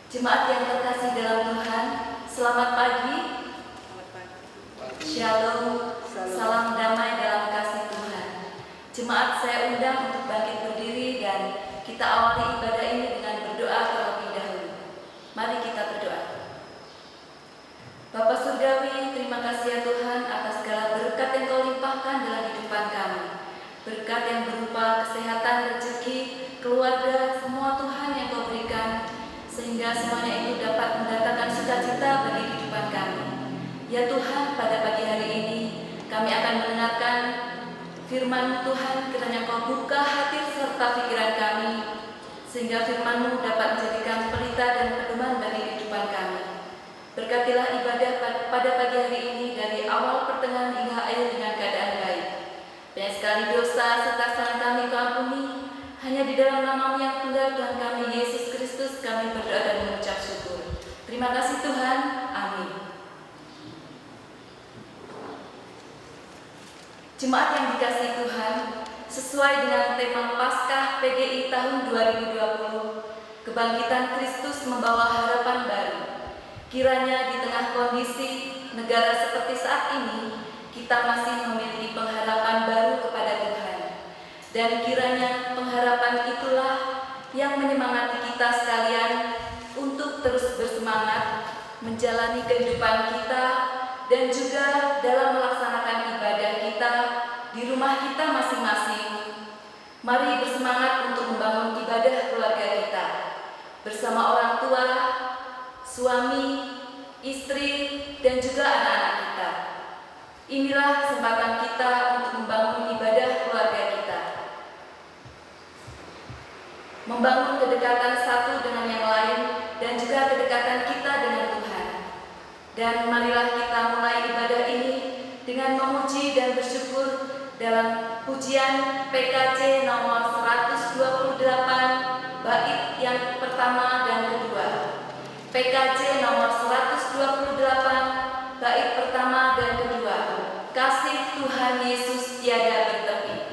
Jemaat yang terkasih dalam Tuhan, selamat pagi. Shalom, salam damai dalam kasih Tuhan. Jemaat saya undang untuk bangkit berdiri dan kita awali ibadah ini dengan berdoa terlebih dahulu. Mari kita berdoa. Bapa Surgawi, terima kasih ya Tuhan atas segala berkat yang Kau limpahkan dalam kehidupan kami. Berkat yang berupa kesehatan, rezeki, keluarga, semua Tuhan yang Kau berikan, sehingga semuanya itu dapat mendatangkan sukacita bagi kehidupan kami. Ya Tuhan, pada pagi hari ini kami akan mendengarkan firman Tuhan, kiranya Kau buka hati serta pikiran kami, sehingga firman-Mu dapat menjadikan pelita dan pedoman bagi kehidupan kami. Berkatilah ibadah pada pagi hari ini dari awal pertengahan hingga akhir dengan keadaan baik. Banyak sekali dosa serta kesalahan kami Kau ampuni. Hanya di dalam nama-Mu yang tunggal Tuhan kami Yesus Kristus kami berdoa dan mengucap syukur. Terima kasih Tuhan. Amin. Jemaat yang dikasihi Tuhan, sesuai dengan tema Paskah PGI tahun 2020, kebangkitan Kristus membawa harapan baru. Kiranya di tengah kondisi negara seperti saat ini, kita masih memiliki pengharapan baru kepada Tuhan. Dan kiranya pengharapan itulah yang menyemangati kita sekalian untuk terus bersemangat menjalani kehidupan kita dan juga dalam melaksanakan ibadah kita di rumah kita masing-masing. Mari bersemangat untuk membangun ibadah keluarga kita bersama orang tua, suami, istri, dan juga anak-anak kita. Inilah kesempatan kita untuk membangun ibadah keluarga kita. Membangun kedekatan satu dengan yang lain dan juga kedekatan kita dengan Tuhan. Dan marilah kita mulai ibadah ini dengan memuji dan bersyukur dalam pujian PKJ nomor 128 bait yang pertama dan kedua. PKJ nomor 128 bait pertama dan kedua. Kasih Tuhan Yesus tiada bertepi.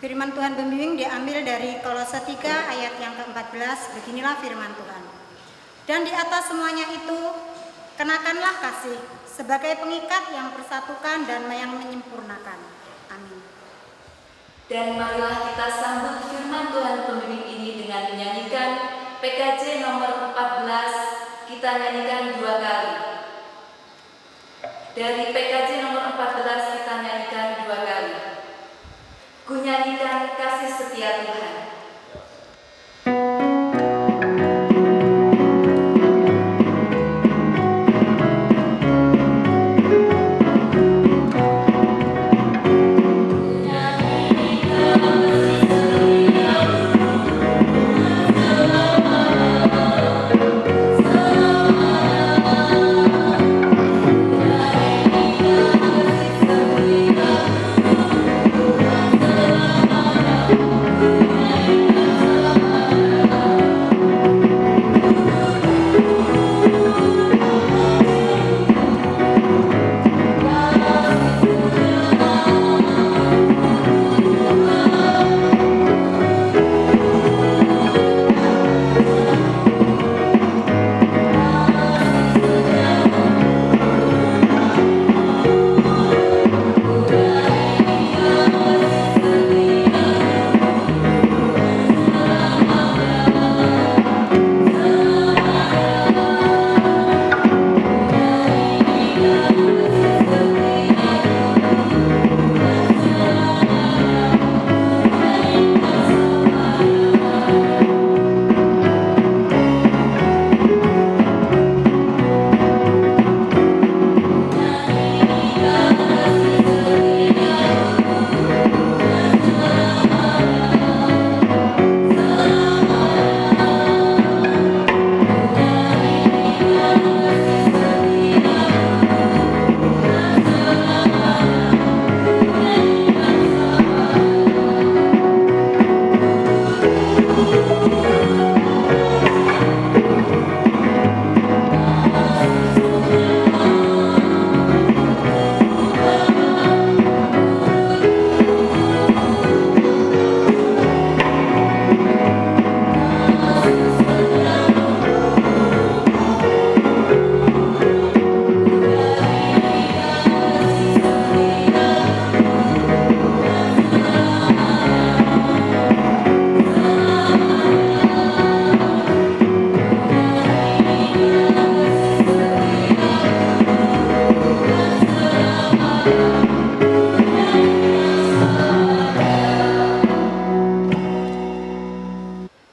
Firman Tuhan pembimbing diambil dari Kolose 3 ayat yang ke-14. Beginilah firman Tuhan. Dan di atas semuanya itu, kenakanlah kasih sebagai pengikat yang persatukan dan yang menyempurnakan. Amin. Dan marilah kita sambut firman Tuhan pembimbing ini dengan menyanyikan PKJ nomor 14. Kita nyanyikan 2 kali. Dari PKJ nomor 14 kita nyanyikan 2 kali. Ku nyanyikan kasih setia Tuhan.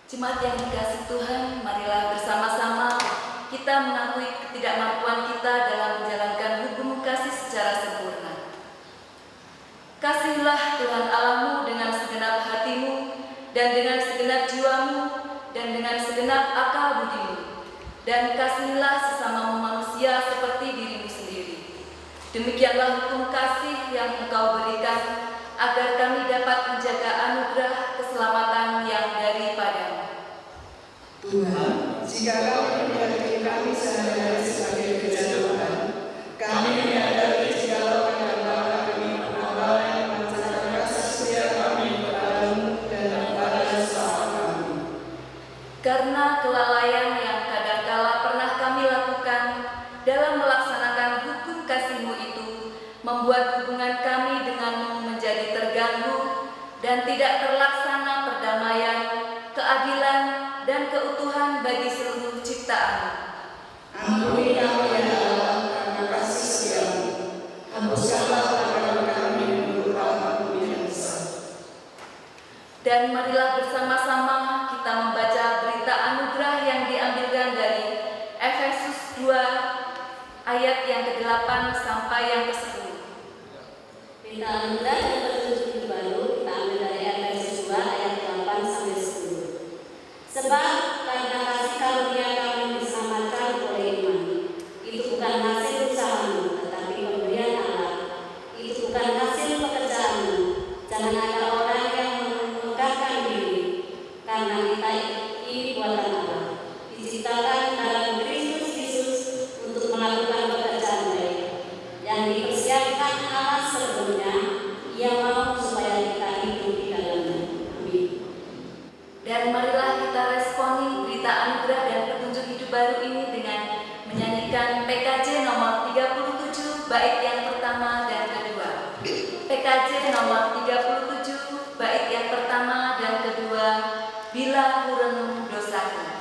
Jemaat yang dikasihi Tuhan, marilah bersama-sama kita mengakui ketidakmampuan kita dalam menjalankan hukum kasih secara sempurna. Kasihilah Tuhan Allahmu dengan segenap hatimu dan dengan segenap jiwamu dan dengan segenap akal budimu, dan kasihilah sesamamu manusia seperti dirimu sendiri. Demikianlah hukum kasih yang Engkau berikan, agar kami dapat menjaga anugerah keselamatan yang daripadamu. Tuhan, jika Kau menjadikan kami sehari-hari sebagai kejatuhan, kami menyadari jikalau kadang-kadang kami hal yang memancarkan rasa setia kami kepadamu dan kepada sesama kami. Karena kelalaian yang kadangkala pernah kami lakukan dalam melaksanakan hukum kasih-Mu itu, membuat hubungan kami denganmu menjadi terganggu dan tidak terlaksana perdamaian, keadilan, dan keutuhan bagi seluruh ciptaan. Ampuni kami ya Allah karena kasih setiamu. Hapuskanlah pelanggaran kami menurut rahmat-Mu yang besar. Dan marilah bersama-sama kita membaca berita anugerah yang diambilkan dari Efesus 2 ayat yang ke-8 sampai yang ke-10. Berita anugerah yang tertulis baru kita ambil dari Efesus 2 ayat 8 sampai 10. Sebab karena kasih karunia kami diselamatkan oleh iman. Itu bukan hasil usahamu, tetapi pemberian Allah. Itu bukan hasil pekerjaanmu. Jangan ada orang yang memegahkan diri, karena kita ini buatan Allah, diciptakan dalam Kristus Yesus untuk melakukan pekerjaan baik yang dipersiapkan Allah sebelumnya. Ia mau supaya kita hidup di dalamnya. bila ku renung dosaku.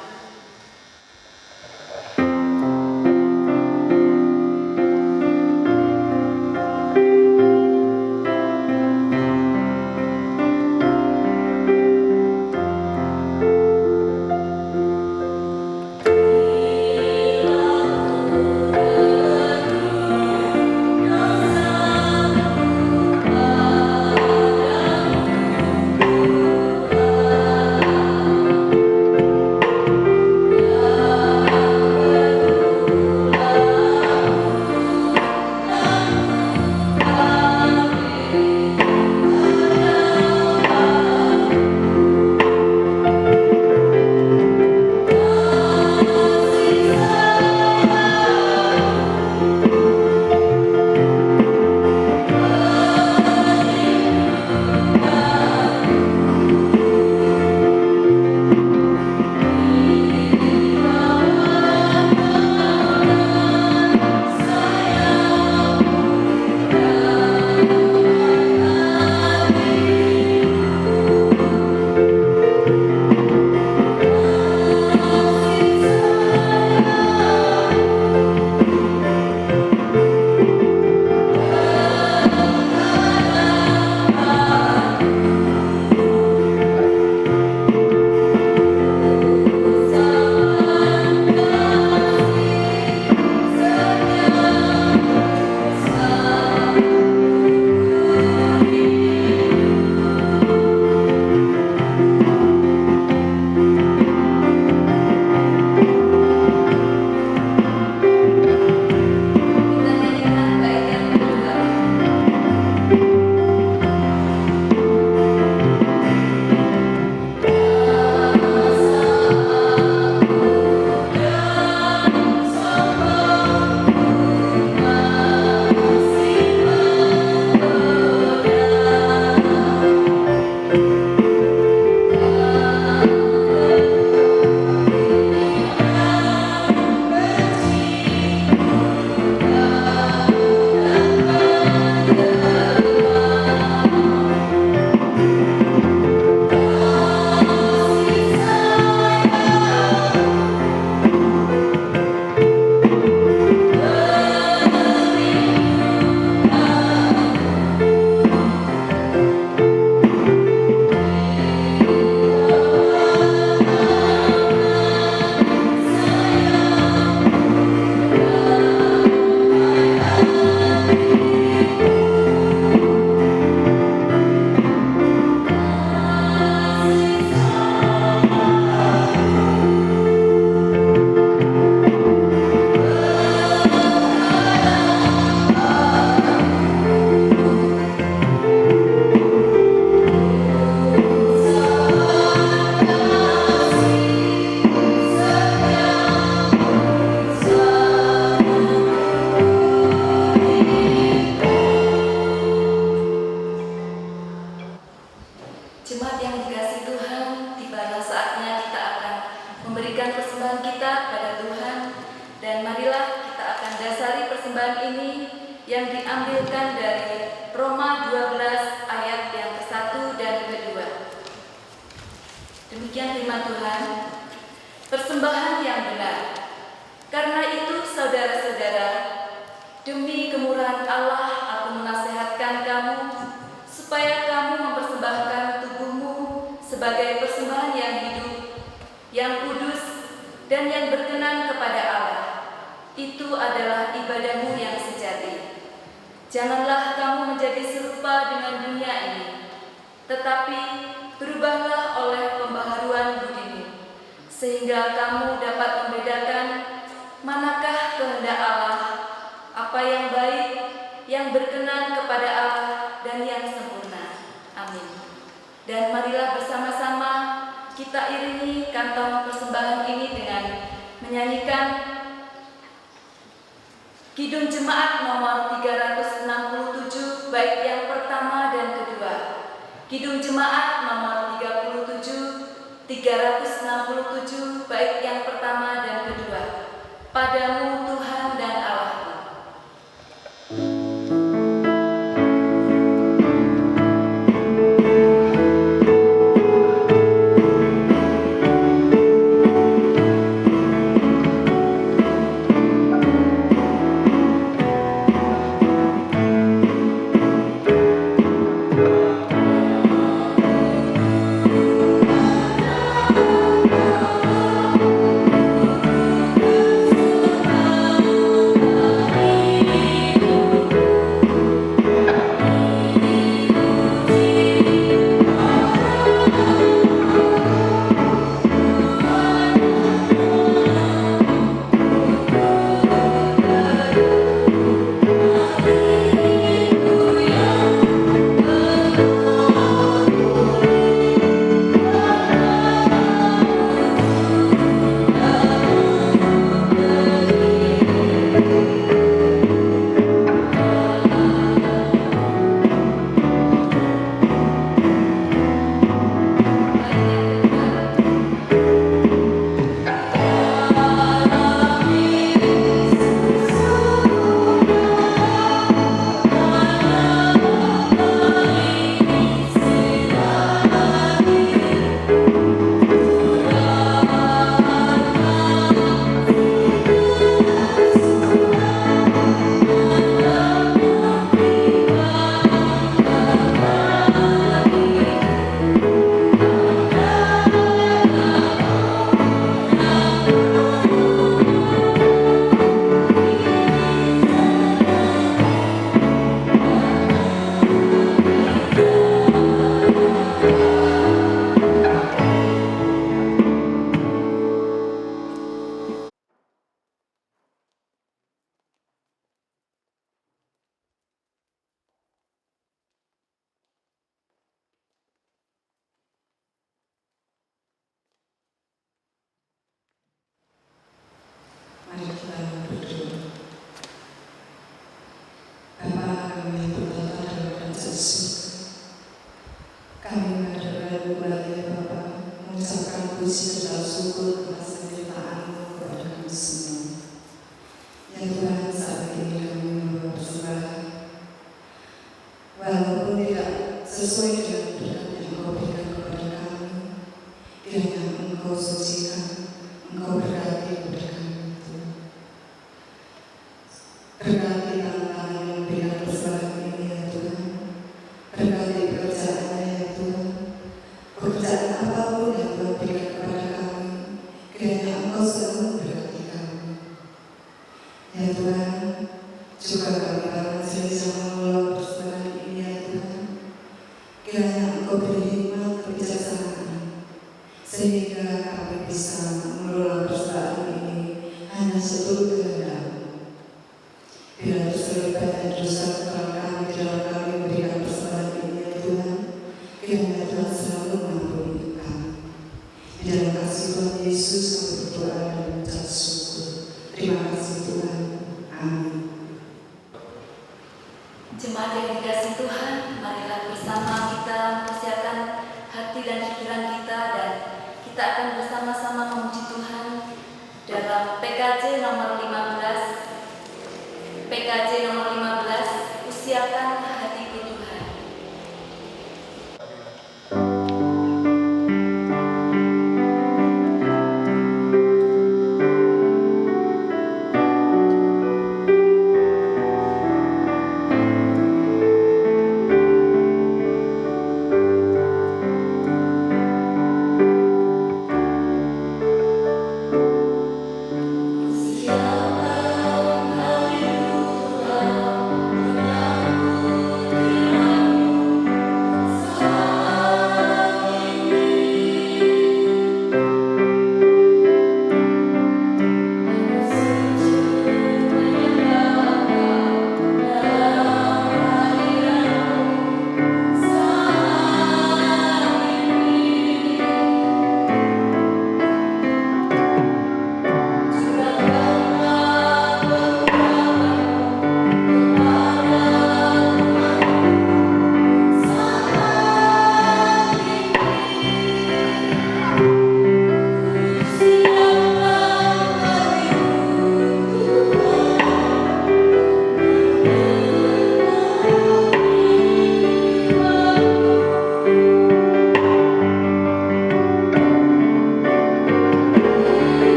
Jemaat yang dikasihi Tuhan, tibalah saatnya kita akan memberikan persembahan kita pada Tuhan, dan marilah kita akan dasari persembahan ini yang diambilkan dari Roma 12 ayat yang ke-1 dan ke-2. Demikian firman Tuhan, persembahan yang benar. Karena itu saudara-saudara, demi kemurahan Allah aku menasihatkan kamu supaya kamu mempersembahkan tubuhmu sebagai persembahan yang hidup, yang kudus, dan yang berkenan kepada Allah. Itu adalah ibadahmu yang sejati. Janganlah kamu menjadi serupa dengan dunia ini, tetapi berubahlah oleh pembaharuan budimu, sehingga kamu dapat membedakan manakah kehendak Allah, apa yang baik, yang berkenan kepada Allah, dan yang sempurna. Amin. Dan marilah bersama-sama kita iringi kantong persembahan ini dengan menyanyikan Kidung Jemaat nomor 367 bait yang pertama dan kedua. Kidung Jemaat nomor 367 bait yang pertama dan kedua. Padamu Tuhan dan Allahku. Thank puji dan syukur atas penyertaan-Mu kepada kami semua. Ya Tuhan, saat ini kami membawa persembahan, walaupun tidak sesuai dengan berkat yang Engkau berikan kepada kami, kiranya Engkau sucikan, Engkau berkati kepada kami itu. Berkati tangan yang memberikan persembahan ini ya Tuhan, berkati pekerjaannya ya Tuhan, pekerjaan apapun yang Tuhan berikan kepada kami, kiranya Engkau selalu memberkati kami. Ya Tuhan, juga kami para majelis yang mengelola persembahan ini ya Tuhan, kiranya Engkau beri hikmat kebijaksanaan, sehingga kami bisa mengelola persembahan ini hanya seturut kehendak-Mu. Bila terselip banyak dosa kesalahan kami dalam kami memberikan persembahan ini ya Tuhan, kiranya Tuhan selalu mengampuni kami. Di dalam kasih Tuhan Yesus kami berdoa dan mengucap syukur. Terima kasih Tuhan. Amin. Jemaat yang dikasihi Tuhan, marilah bersama kita mempersiapkan hati dan pikiran kita, dan kita akan bersama-sama memuji Tuhan dalam PKJ nomor 15. PKJ nomor 15, usiakan hatiku Tuhan.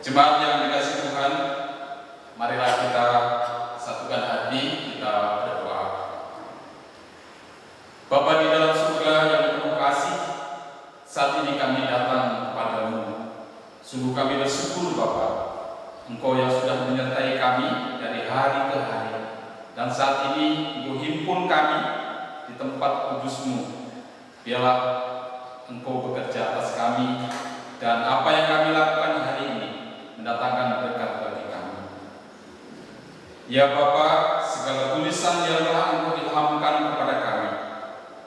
Jemaat yang dikasihi Tuhan, marilah kita satukan hati, kita berdoa. Bapa di dalam surga yang penuh kasih, saat ini kami datang kepadamu. Sungguh kami bersyukur Bapa, Engkau yang sudah menyertai kami dari hari ke hari, dan saat ini Engkau himpun kami di tempat kudus-Mu. Biarlah Engkau bekerja atas kami, dan apa yang kami lakukan hari ini mendatangkan berkat bagi kami. Ya Bapa, segala tulisan yang telah Engkau ilhamkan kepada kami,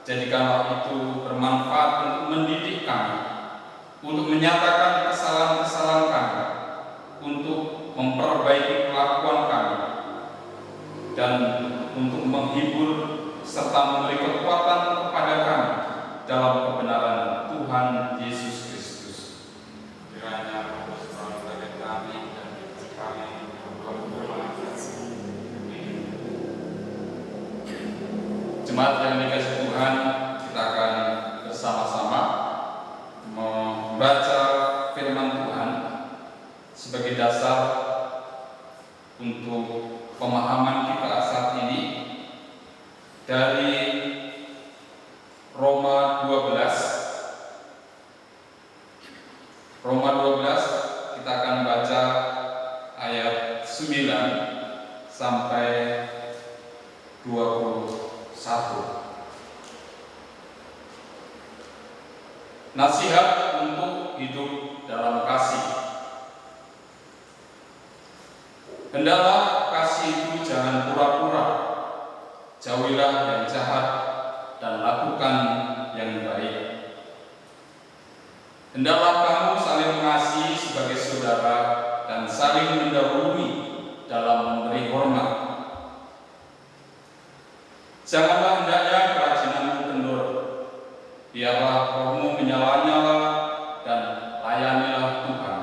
jadikanlah itu bermanfaat untuk mendidik kami, untuk menyatakan kesalahan-kesalahan kami, untuk memperbaiki kelakuan kami, dan untuk menghibur serta memberi kekuatan kepada kami dalam kebenaran Tuhan Yesus Kristus. Kiranya bagi kami dan kami Jemaat yang dikasihi Tuhan, kita akan bersama-sama membaca sebagai dasar untuk pemahaman kita saat ini dari Roma 12. Roma 12 kita akan baca ayat 9 sampai 21. Nasihat untuk hidup dalam kasih. Hendaklah kasih itu jangan pura-pura. Jauhilah yang jahat dan lakukan yang baik. Hendaklah kamu saling mengasihi sebagai saudara dan saling mendahului dalam memberi hormat. Janganlah hendaknya kerajinanmu kendor. Biarlah rohmu menyala-nyala dan layanilah Tuhan.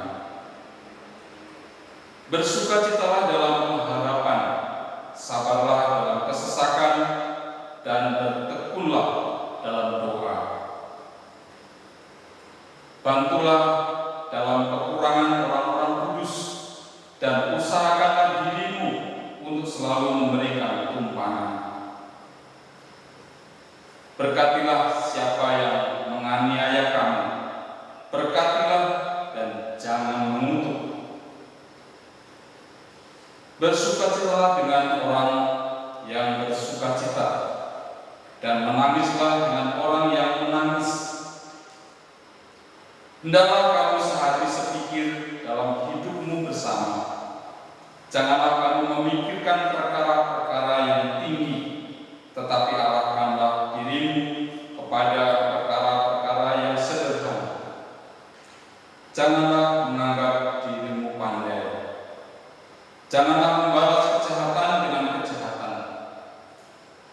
Bersukacitalah dalam pengharapan, sabarlah dalam kesesakan, dan bertekunlah dalam doa. Bantulah dalam kekurangan orang-orang kudus, dan usahakanlah dirimu untuk selalu memberikan tumpangan. Berkatilah siapa yang menganiaya kamu, berkatilah dan jangan mengutuk. Bersukacitalah dengan orang yang bersukacita, dan menangislah dengan orang yang menangis. Hendaklah kamu sehati sepikir dalam hidupmu bersama. Janganlah kamu memikirkan perkara-perkara yang tinggi, tetapi arahkanlah dirimu kepada perkara-perkara yang sederhana. Janganlah menganggap dirimu pandai. Janganlah membalas kejahatan dengan kejahatan.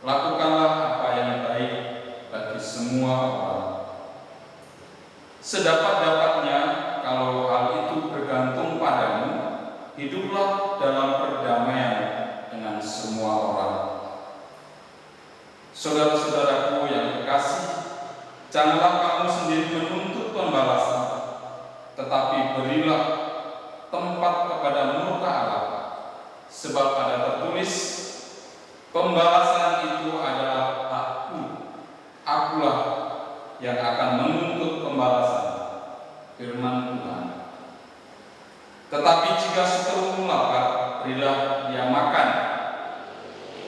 Lakukanlah apa yang baik bagi semua orang. Sedapat-dapatnya, kalau hal itu bergantung padamu, hiduplah dalam perdamaian dengan semua orang. Saudara-saudaraku yang terkasih, janganlah kamu sendiri menuntut pembalasan, tetapi berilah tempat kepada murka Allah. Sebab ada tertulis, pembalasan itu adalah Aku. Akulah yang akan menuntut pembalasan, firman Tuhan. Tetapi jika seterumu lapar, berilah dia makan.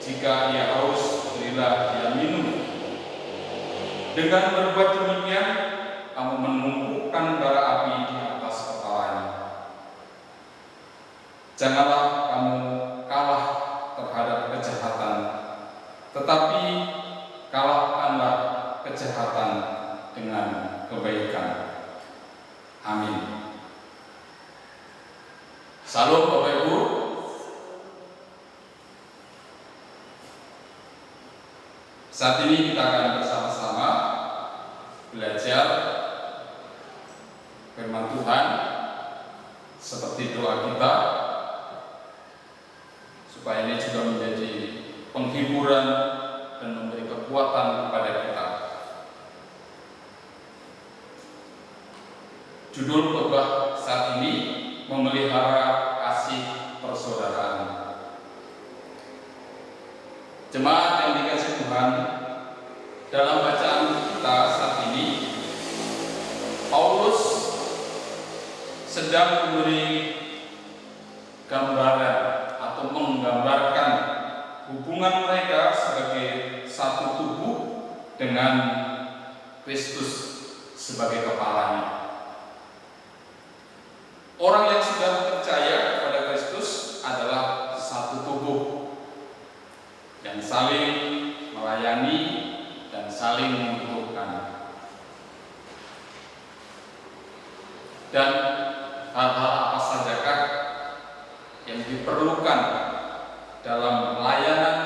Jika ia haus, berilah dia minum. Dengan berbuat demikian, kamu menumpukkan bara api di atas kepalanya. Janganlah kamu kalah terhadap kejahatan, tetapi kalahkanlah kejahatan dengan kebaikan. Amin. Salam Bapak Ibu. Saat ini kita akan bersama-sama belajar firman Tuhan seperti doa kita, supaya ini juga menjadi penghiburan dan memberi kekuatan kepada kita. Judul khotbah saat ini, memelihara kasih persaudaraan. Jemaat yang dikasihi Tuhan, dalam bacaan kita saat ini, Paulus sedang memberi gambaran atau menggambarkan hubungan mereka sebagai satu tubuh dengan Kristus sebagai kepalanya. Orang yang sudah percaya kepada Kristus adalah satu tubuh yang saling melayani dan saling membutuhkan. Dan hal-hal apa sajakah yang diperlukan dalam pelayanan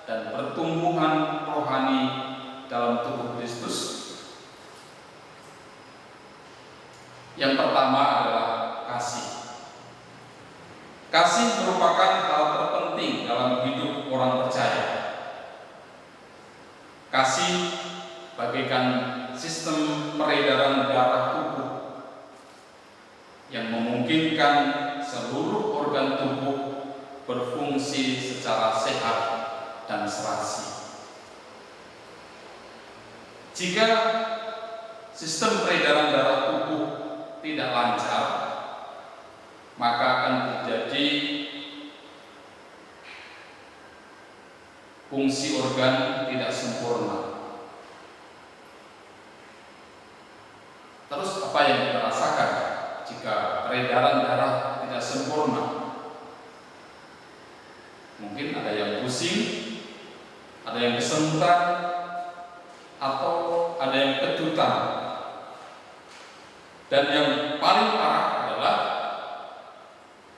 dan pertumbuhan rohani dalam tubuh Kristus? Yang pertama adalah kasih. Kasih merupakan hal terpenting dalam hidup orang percaya. Kasih bagaikan sistem peredaran darah tubuh yang memungkinkan Jika sistem peredaran darah tubuh tidak lancar, maka akan terjadi fungsi organ tidak sempurna. Terus apa yang kita rasakan jika peredaran darah tidak sempurna? Mungkin ada yang pusing, ada yang kesemutan, atau ada yang kedutan. Dan yang paling parah adalah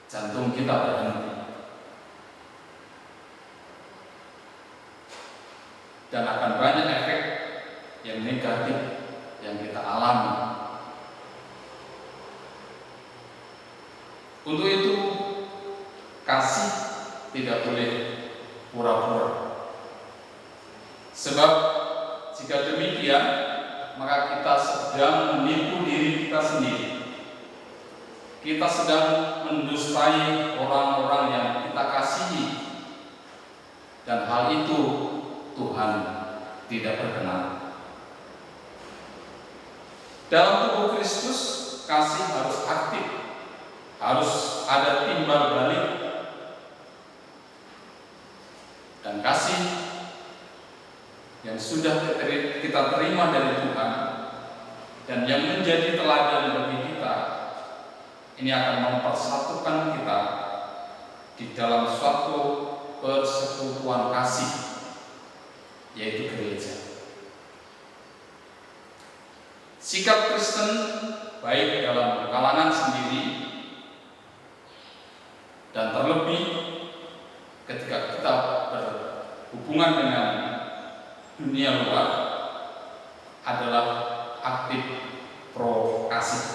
jantung kita berhenti. Dan akan banyak efek yang negatif yang kita alami. Untuk itu, kasih tidak boleh pura-pura. Sebab jika demikian, maka kita sedang menipu diri kita sendiri. Kita sedang mendustai orang-orang yang kita kasihi. Dan hal itu Tuhan tidak berkenan. Dalam tubuh Kristus, kasih harus aktif, harus ada timbal balik. Dan kasih yang sudah kita terima dari Tuhan dan yang menjadi teladan bagi kita, ini akan mempersatukan kita di dalam suatu persekutuan kasih, yaitu gereja. Sikap Kristen baik dalam kalangan sendiri dan terlebih ketika kita berhubungan dengan dunia luar adalah aktif pro kasih.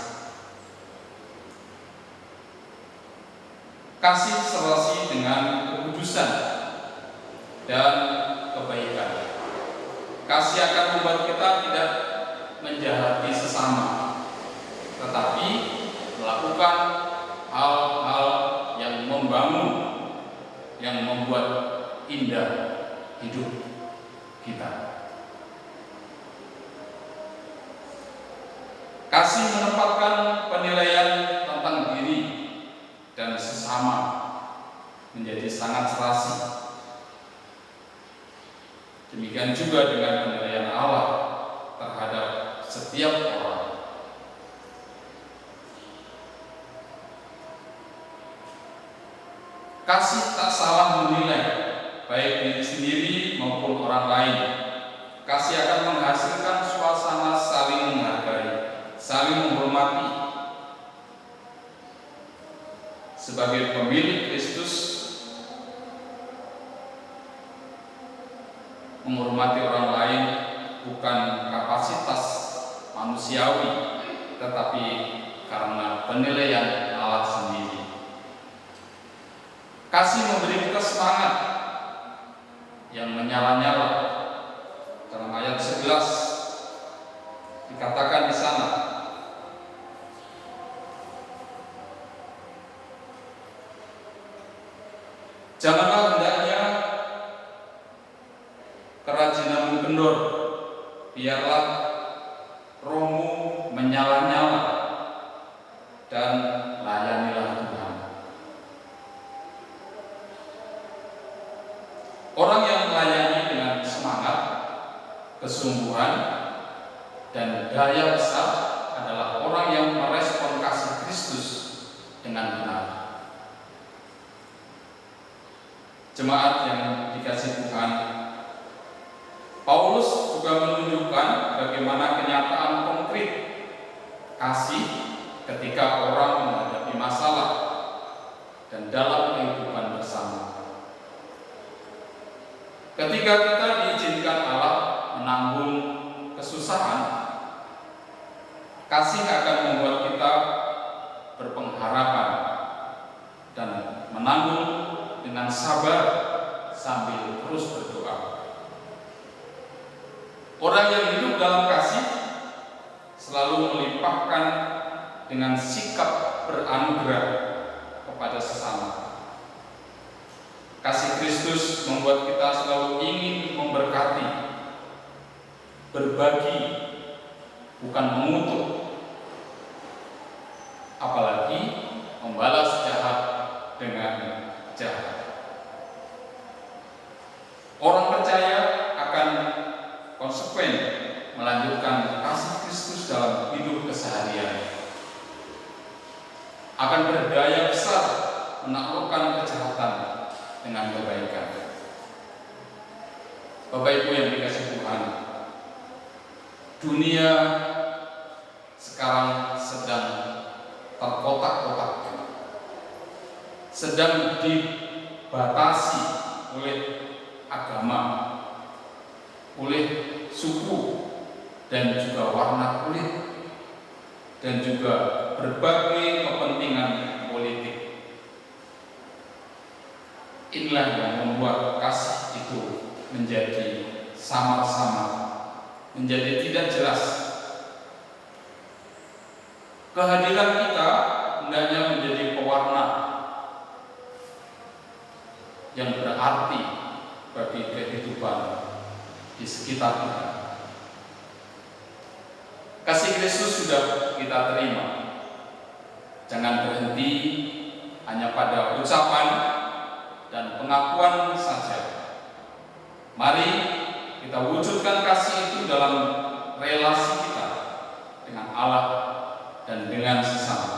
Kasih serasi dengan kekudusan dan kebaikan. Kasih akan membuat kita tidak menjahati sesama, tetapi melakukan hal-hal yang membangun, yang membuat indah hidup kita. Kasih menempatkan penilaian tentang diri dan sesama menjadi sangat serasi. Demikian juga dengan penilaian Allah terhadap setiap orang. Kasih tak salah menilai baik diri sendiri maupun orang lain. Kasih akan menghasilkan suasana saling menghargai, saling menghormati. Sebagai pemilik Kristus, menghormati orang lain bukan kapasitas manusiawi, tetapi karena penilaian Allah sendiri. Kasih memberi kita semangat yang menyala-nyala. Dalam ayat 11 dikatakan di sana, janganlah hendaknya kerajinanmu kendor, biarlah rohmu menyala-nyala dan layanilah Tuhan. Orang yang melayani dengan semangat, kesungguhan, dan daya besar adalah orang yang merespon kasih Kristus dengan benar. Jemaat yang dikasihi Tuhan, Paulus juga menunjukkan bagaimana kenyataan konkret kasih ketika orang menghadapi masalah dan dalam kehidupan bersama. Ketika kita diizinkan Allah menanggung kesusahan, kasih akan membuat kita berpengharapan dan menanggung dengan sabar sambil terus berdoa. Orang yang hidup dalam kasih selalu melimpahkan dengan sikap beranugerah kepada sesama. Kasih Kristus membuat kita selalu ingin memberkati berbagi, bukan mengutuk, apalagi membalas jahat dengan jahat. Orang percaya akan konsekuen melanjutkan kasih Kristus dalam hidup keseharian, akan berdaya besar menaklukkan kejahatan dengan kebaikan. Bapak Ibu yang dikasihi Tuhan, dunia sekarang sedang terkotak-kotak, sedang dibatasi oleh agama, oleh suku dan juga warna kulit, dan juga berbagai kepentingan politik. Inilah yang membuat kasih itu menjadi samar-samar, menjadi tidak jelas. Kehadiran kita hendaknya menjadi pewarna yang berarti bagi kehidupan di sekitar kita. Kasih Kristus sudah kita terima. Jangan berhenti hanya pada ucapan dan pengakuan saja. Mari kita wujudkan kasih itu dalam relasi kita dengan Allah dan dengan sesama.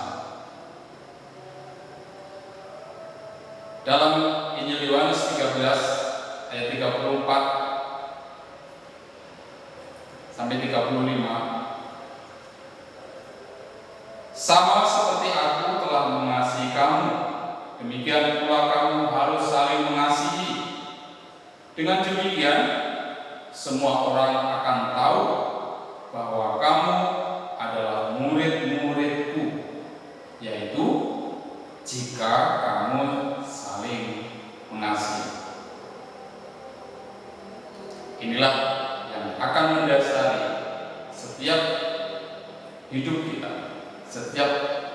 Dalam Injil Yohanes 13 ayat 34 sampai 35, sama seperti aku telah mengasihi kamu, demikian pula kamu harus saling mengasihi. Dengan demikian, semua orang akan tahu bahwa kamu adalah murid-muridku, yaitu jika kamu saling mengasihi. Inilah yang akan mendasari setiap hidup kita, setiap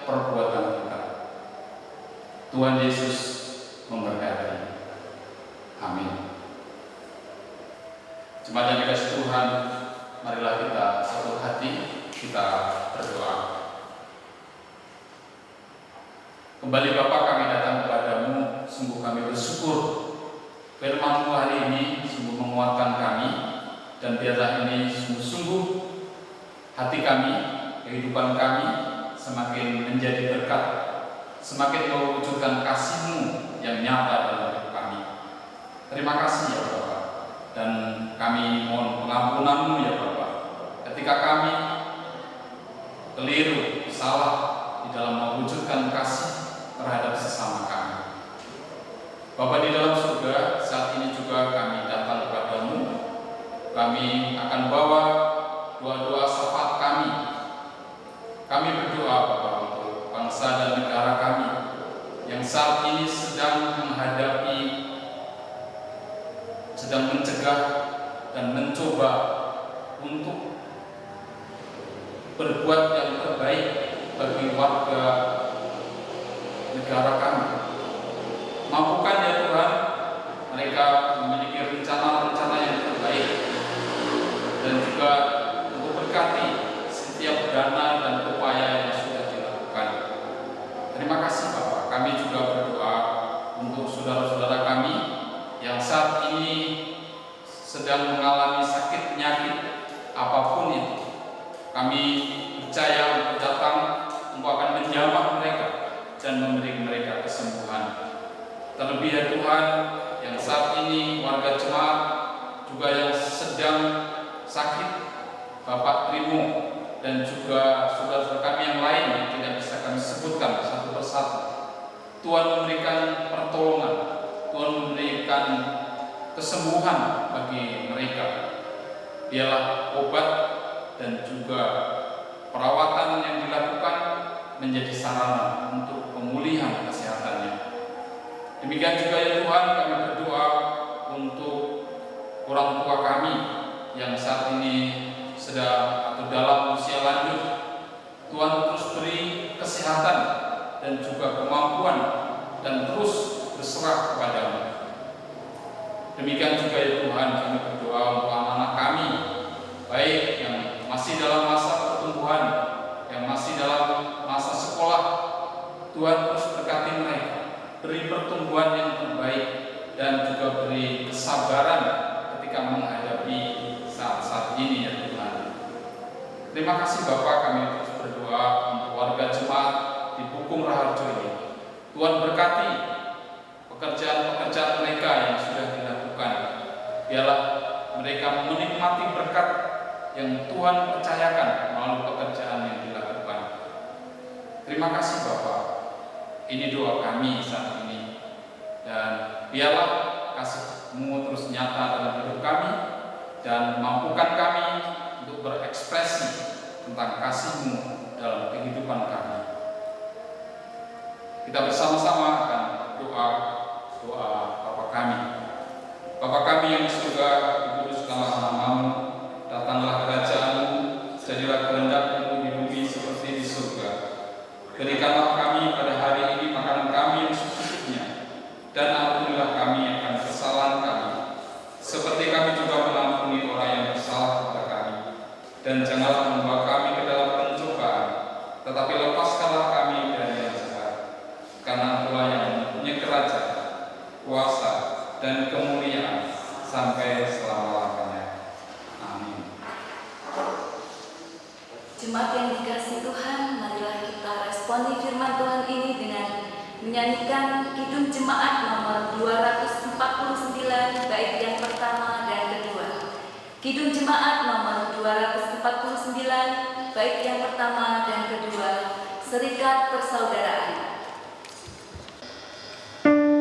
perbuatan kita. Tuhan Yesus memberkati. Amin. Jemaat yang dikasihi Tuhan, marilah kita satu hati kita berdoa. Kembali Bapa, kami datang kepadamu, sungguh kami bersyukur firman-Mu hari ini sungguh menguatkan kami, dan biarlah ini sungguh-sungguh hati kami, kehidupan kami semakin menjadi berkat, semakin mewujudkan kasih-Mu yang nyata dalam hidup kami. Terima kasih ya Bapak, dan kami mohon pengampunan-Mu ya Bapak ketika kami keliru, salah di dalam mewujudkan kasih terhadap sesama kami. Bapak di dalam surga, saat ini juga kami datang kepadamu. Kami akan bawa doa-doa syafaat kami. Kami berdoa Bapak untuk bangsa dan negara kami yang saat ini sedang mencegah dan mencoba untuk berbuat yang terbaik bagi warga negara kami. Mampukan ya Tuhan mereka memiliki rencana-rencana yang terbaik, dan juga untuk berkati setiap dana dan upaya yang sudah dilakukan. Terima kasih Bapak. Kami juga berdoa untuk saudara-saudara kami yang saat ini sedang mengalami sakit penyakit apapun itu. Kami percaya untuk datang, Engkau akan menjamah mereka dan memberi mereka kesembuhan. Terlebih ya Tuhan, yang saat ini warga jemaat juga yang sedang sakit, Bapak Primo dan juga saudara-saudara kami yang lain yang tidak bisa kami sebutkan satu persatu. Tuhan memberikan pertolongan, Tuhan memberikan kesembuhan bagi mereka. Biarlah obat dan juga perawatan yang dilakukan menjadi sarana untuk pemulihan kesehatannya. Demikian juga ya Tuhan, kami berdoa untuk orang tua kami yang saat ini sedang atau dalam usia lanjut. Tuhan terus beri kesehatan dan juga kemampuan, dan terus berserah kepada-Mu. Demikian juga ya Tuhan, kami berdoa untuk anak-anak kami, baik menikmati berkat yang Tuhan percayakan melalui pekerjaan yang dilakukan. Terima kasih Bapa. Ini doa kami saat ini. Dan biarlah kasih-Mu terus nyata dalam hidup kami dan mampukan kami untuk berekspresi tentang kasih-Mu dalam kehidupan kami. Kita bersama-sama akan doa Bapa kami. Bapa kami yang di surga, dikuduskanlah nama-Mu, datanglah kerajaan-Mu, jadilah kehendak-Mu di bumi seperti di surga. Berikanlah kami pada hari ini makanan kami yang secukupnya, dan ampunilah kami akan kesalahan kami, seperti kami juga mengampuni orang yang bersalah kepada kami. Dan janganlah membawa kami ke dalam pencobaan, tetapi lepaskanlah kami dari yang jahat. Karena Tuhan yang mempunyai kerajaan, kuasa, dan kemuliaan sampai selama-lamanya. Amin. Jemaat yang dikasihi Tuhan, marilah kita responi firman Tuhan ini dengan menyanyikan Kidung Jemaat nomor 249 bait yang pertama dan kedua. Kidung Jemaat nomor 249 bait yang pertama dan kedua, Serikat Persaudaraan. Amin.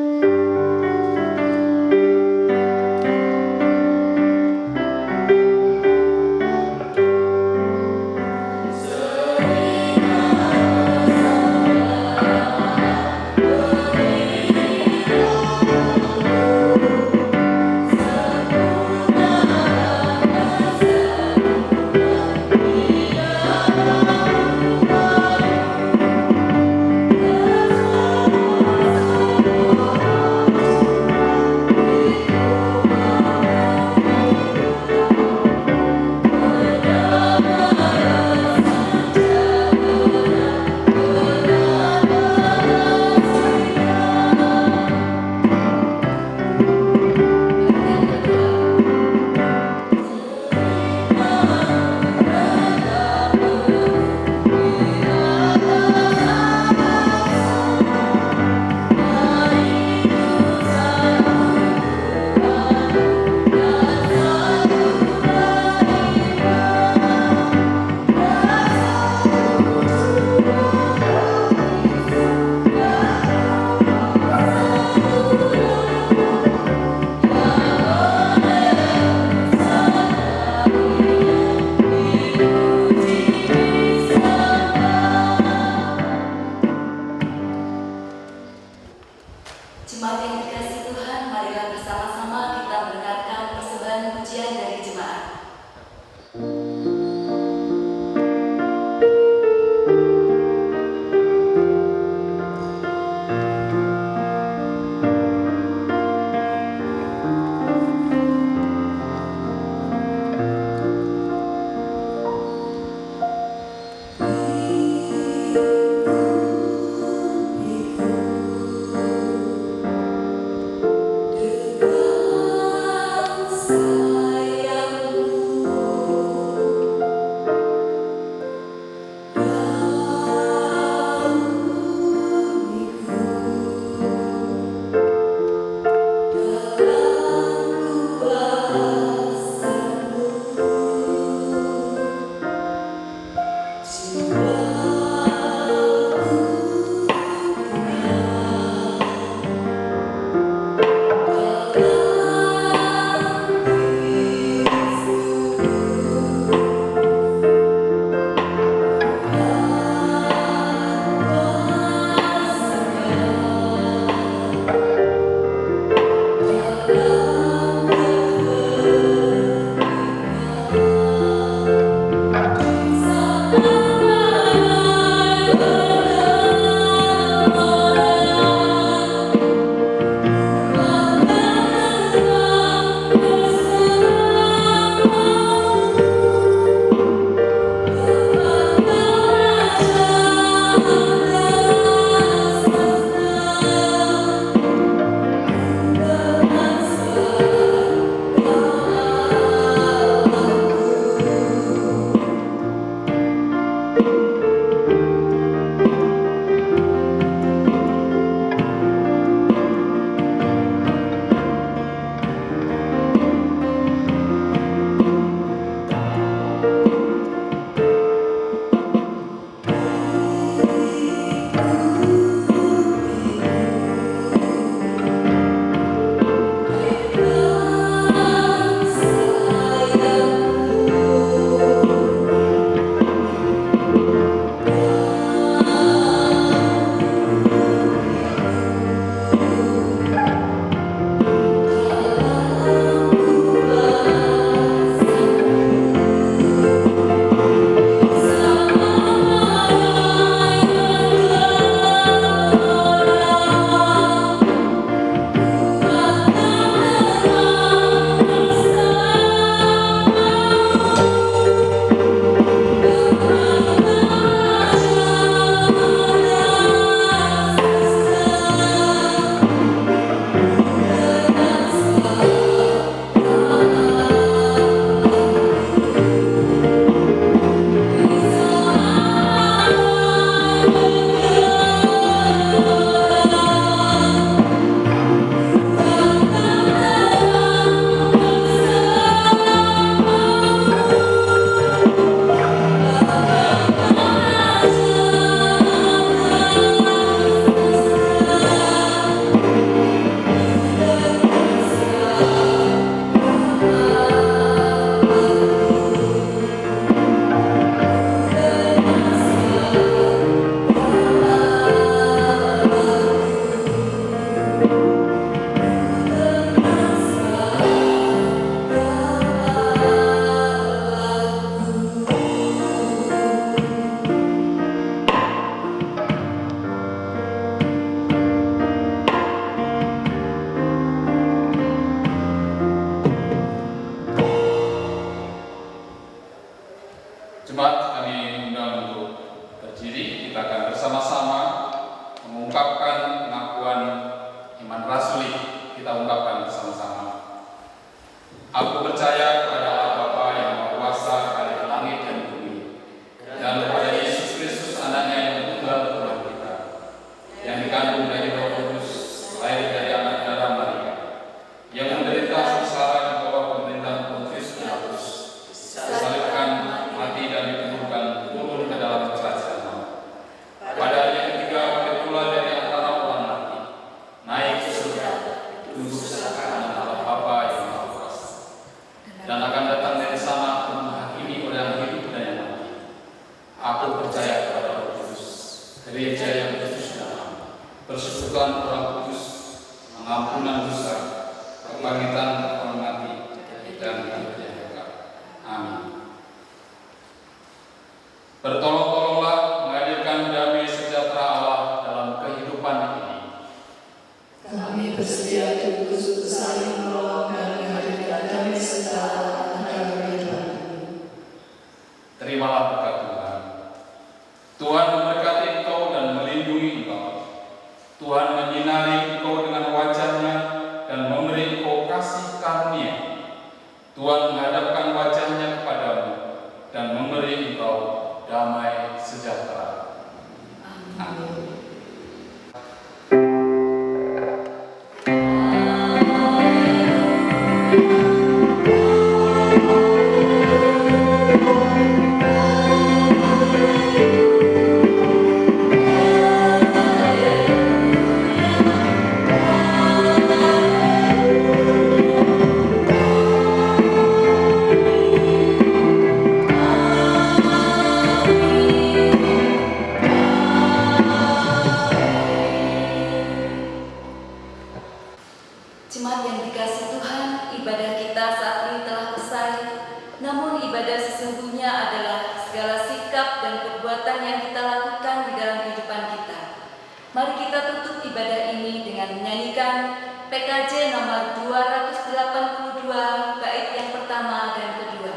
bersama-sama mengungkapkan pengakuan iman rasuli. Kita ungkapkan bersama-sama. Aku percaya kepada Allah Bapa yang Maha Kuasa, Khalik langit dan bumi, dan kepada Yesus Kristus, Anaknya yang tunggal Tuhan kita, yang dikandung dari Roh Kudus, lahir dari anak darah Maria, yang menderita sengsara di bawah pemerintahan Pontius Pilatus, disalibkan, mati dan dikuburkan, turun ke dalam kerajaan maut. Pada hari yang ketiga bangkit pula dari antara orang mati, naik ke surga, duduk sebelah kanan Allah Bapa yang Maha Kuasa, dan akan datang dari sana untuk menghakimi orang yang hidup dan yang mati. Aku percaya kepada Roh Kudus, gereja yang kudus dan am, persekutuan orang kudus, pengampunan dosa, kebangkitan orang mati, dan hidup yang kekal. Amin. Bertolong-tolonglah menghadirkan damai sejahtera Allah dalam kehidupan ini. Kami bersedia kudus untuk saling menolong dan menghadirkan damai sejahtera dalam kehidupan ini. Terimalah berkat Tuhan. Tuhan memberkati engkau dan melindungi engkau. Tuhan menyinari engkau dengan wajah-Nya dan memberi engkau kasih karunia. Tuhan menghadapkan wajah-Nya kepadamu dan memberi engkau damai sejahtera. Amin. Jemaat yang dikasihi Tuhan, ibadah kita saat ini telah usai. Namun ibadah sesungguhnya adalah segala sikap dan perbuatan yang kita lakukan di dalam kehidupan kita. Mari kita tutup ibadah ini dengan menyanyikan PKJ nomor 282 bait yang pertama dan kedua.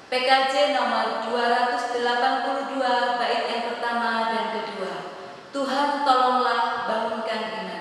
PKJ nomor 282 bait yang pertama dan kedua. Tuhan tolonglah bangunkan iman.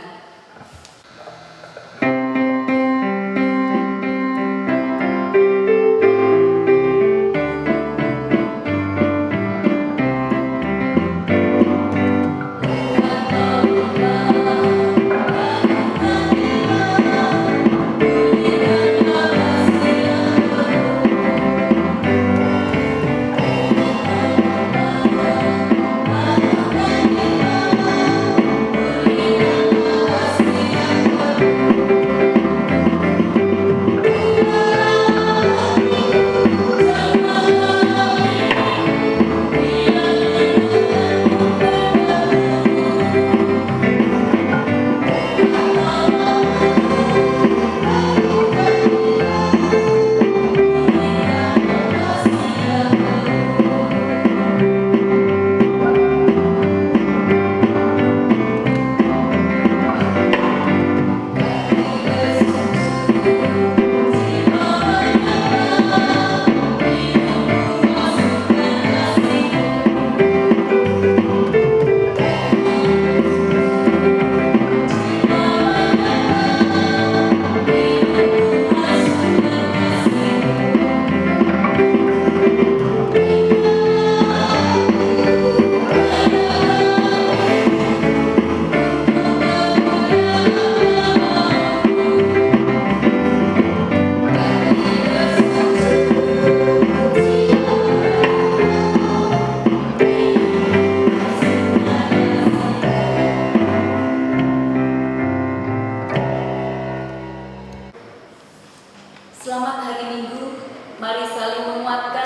Selamat hari Minggu, mari saling menguatkan